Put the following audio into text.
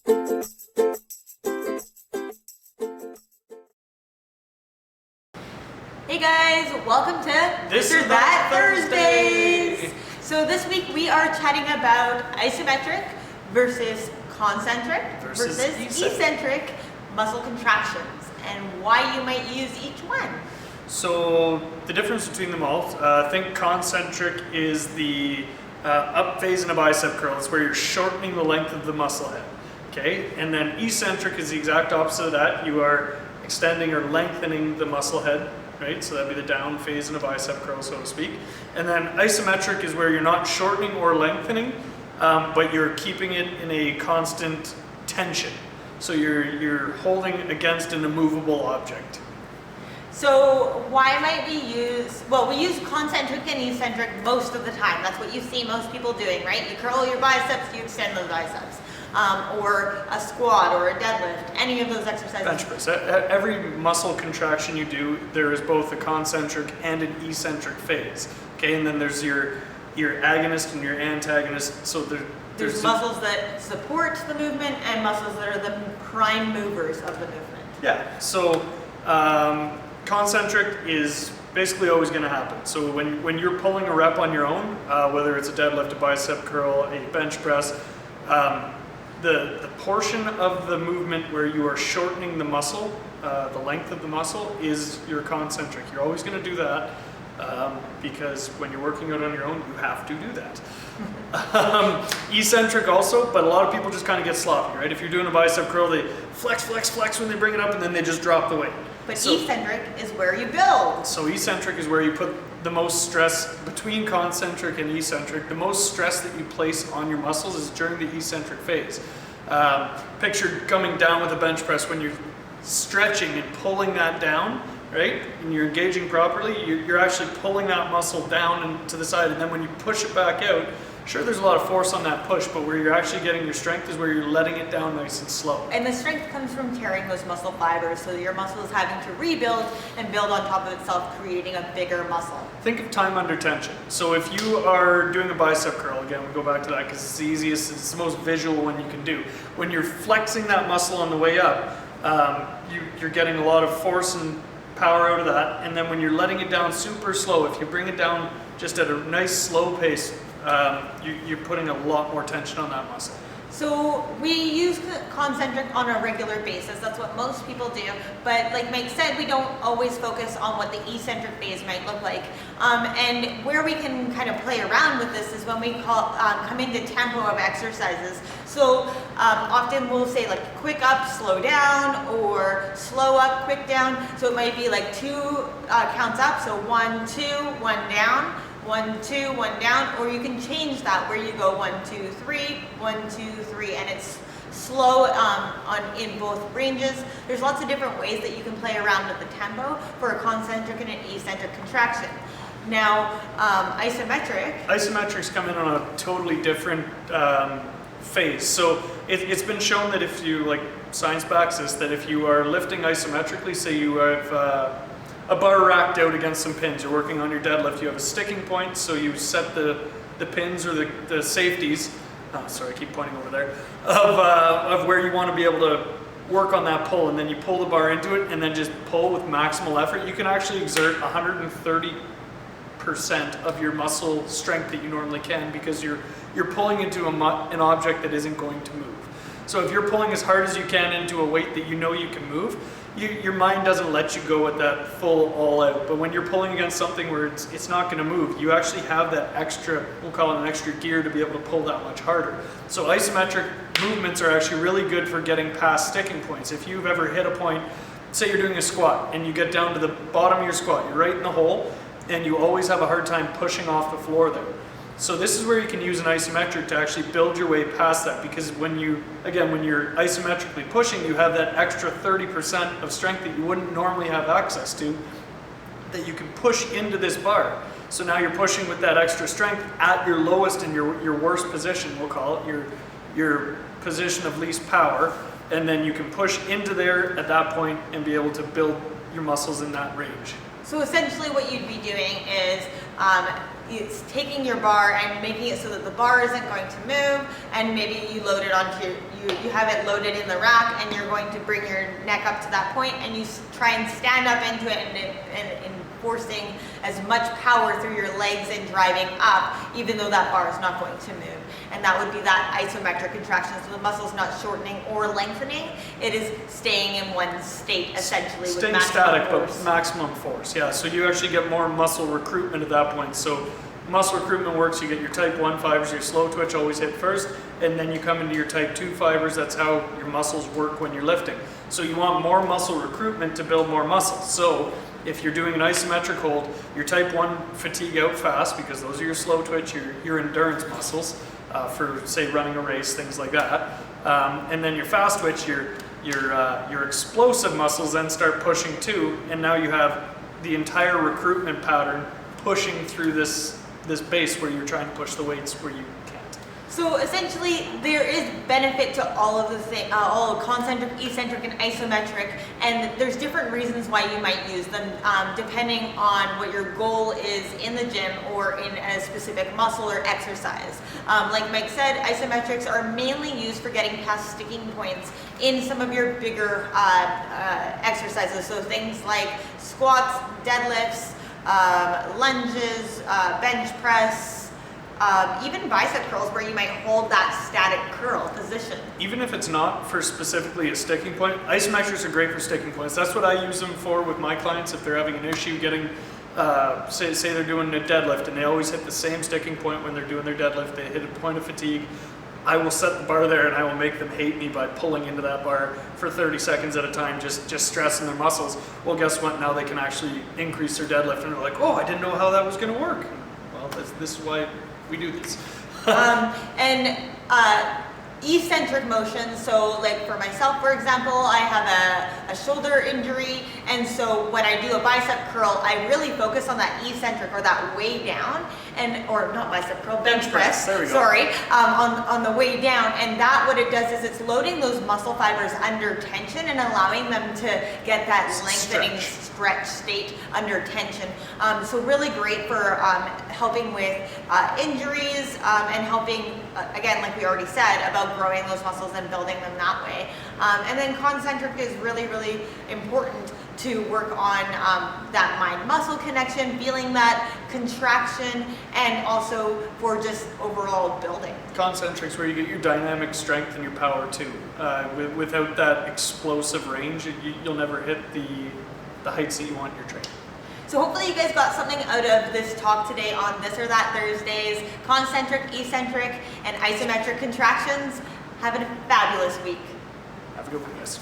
Hey guys, welcome to This or That Thursdays. So this week we are chatting about isometric versus concentric versus eccentric muscle contractions and why you might use each one. So the difference between them all, I think concentric is the up phase in a bicep curl. It's where you're shortening the length of the muscle head. Okay, and then eccentric is the exact opposite of that. You are extending or lengthening the muscle head. Right, so that'd be the down phase in a bicep curl, so to speak. And then isometric is where you're not shortening or lengthening, but you're keeping it in a constant tension. So you're holding against an immovable object. So why might we use, well, we use concentric and eccentric most of the time. That's what you see most people doing, right? You curl your biceps, you extend those biceps. Or a squat or a deadlift, any of those exercises. Bench press. Every muscle contraction you do, there is both a concentric and an eccentric phase. Okay, and then there's your agonist and your antagonist. So there's muscles that support the movement and muscles that are the prime movers of the movement. Yeah. So concentric is basically always going to happen. So when you're pulling a rep on your own, whether it's a deadlift, a bicep curl, a bench press. The portion of the movement where you are shortening the muscle, the length of the muscle, is your concentric. You're always going to do that because when you're working out on your own, you have to do that. Eccentric also, but a lot of people just kind of get sloppy, right? If you're doing a bicep curl, they flex when they bring it up, and then they just drop the weight. But eccentric is where you build. So eccentric is where you put the most stress between concentric and eccentric. The most stress that you place on your muscles is during the eccentric phase. Picture coming down with a bench press when you're stretching and pulling that down, right? And you're engaging properly, you're actually pulling that muscle down and to the side, and then when you push it back out, sure, there's a lot of force on that push, but where you're actually getting your strength is where you're letting it down nice and slow. And the strength comes from tearing those muscle fibers, so your muscle is having to rebuild and build on top of itself, creating a bigger muscle. Think of time under tension. So if you are doing a bicep curl, again, we'll go back to that because it's the easiest, it's the most visual one you can do. When you're flexing that muscle on the way up, you're getting a lot of force and power out of that, and then when you're letting it down super slow, if you bring it down just at a nice slow pace, you're putting a lot more tension on that muscle. So we use concentric on a regular basis. That's what most people do. But like Mike said, we don't always focus on what the eccentric phase might look like. And where we can kind of play around with this is when we come into tempo of exercises. So often we'll say like quick up, slow down, or slow up, quick down. So it might be like 2 counts up. So 1, 2, 1 down. 1, 2, 1 down, or you can change that where you go 1, 2, 3, 1, 2, 3, and it's slow in both ranges. There's lots of different ways that you can play around with the tempo for a concentric and an eccentric contraction. Now, isometrics come in on a totally different phase. So it's been shown that if you, like science backs this, that if you are lifting isometrically, say you have a bar racked out against some pins. You're working on your deadlift. You have a sticking point, so you set the pins or the safeties. Oh, sorry, I keep pointing over there. Of where you want to be able to work on that pull, and then you pull the bar into it, and then just pull with maximal effort. You can actually exert 130% of your muscle strength that you normally can because you're pulling into an object that isn't going to move. So if you're pulling as hard as you can into a weight that you know you can move, your mind doesn't let you go at that full all out. But when you're pulling against something where it's not going to move, you actually have that extra, we'll call it an extra gear to be able to pull that much harder. So isometric movements are actually really good for getting past sticking points. If you've ever hit a point, say you're doing a squat and you get down to the bottom of your squat, you're right in the hole, and you always have a hard time pushing off the floor there. So this is where you can use an isometric to actually build your way past that, because when you're isometrically pushing, you have that extra 30% of strength that you wouldn't normally have access to, that you can push into this bar. So now you're pushing with that extra strength at your lowest and your worst position, we'll call it, your position of least power, and then you can push into there at that point and be able to build your muscles in that range. So essentially what you'd be doing is it's taking your bar and making it so that the bar isn't going to move, and maybe you load it onto you have it loaded in the rack, and you're going to bring your neck up to that point, and you try and stand up into it and forcing as much power through your legs and driving up, even though that bar is not going to move. And that would be that isometric contraction. So the muscle's not shortening or lengthening. It is staying in one state, essentially, with staying maximum static, force. but maximum force. Yeah, so you actually get more muscle recruitment at that point. So muscle recruitment works, you get your type 1 fibers, your slow twitch always hit first, and then you come into your type 2 fibers. That's how your muscles work when you're lifting. So you want more muscle recruitment to build more muscle. So if you're doing an isometric hold, your type 1 fatigue out fast, because those are your slow twitch, your endurance muscles, for say running a race, things like that. And then your fast twitch, your explosive muscles then start pushing too, and now you have the entire recruitment pattern pushing through this base where you're trying to push the weights where you can't. So essentially, there is benefit to all of the things, all of concentric, eccentric, and isometric, and there's different reasons why you might use them, depending on what your goal is in the gym or in a specific muscle or exercise. Like Mike said, isometrics are mainly used for getting past sticking points in some of your bigger exercises. So things like squats, deadlifts, lunges, bench press, even bicep curls, where you might hold that static curl position. Even if it's not for specifically a sticking point, isometrics are great for sticking points. That's what I use them for with my clients if they're having an issue getting, say they're doing a deadlift and they always hit the same sticking point when they're doing their deadlift. They hit a point of fatigue. I will set the bar there and I will make them hate me by pulling into that bar for 30 seconds at a time, just stressing their muscles. Well, guess what? Now they can actually increase their deadlift, and they're like, oh, I didn't know how that was going to work. Well, this is why we do this. Eccentric motions, so like for myself, for example, I have a shoulder injury, and so when I do a bicep curl, I really focus on that eccentric, or that way down, or not bicep curl, bench press, there we go. sorry, on the way down, and that what it does is it's loading those muscle fibers under tension and allowing them to get that lengthening stretch state under tension. So really great for helping with injuries and helping, again, like we already said, about growing those muscles and building them that way. And then concentric is really, really important to work on that mind-muscle connection, feeling that contraction, and also for just overall building. Concentric's where you get your dynamic strength and your power too. Without that explosive range, you'll never hit the heights that you want in your training. So hopefully you guys got something out of this talk today on This or That Thursdays, concentric, eccentric, and isometric contractions. Have a fabulous week. Have a good one, guys.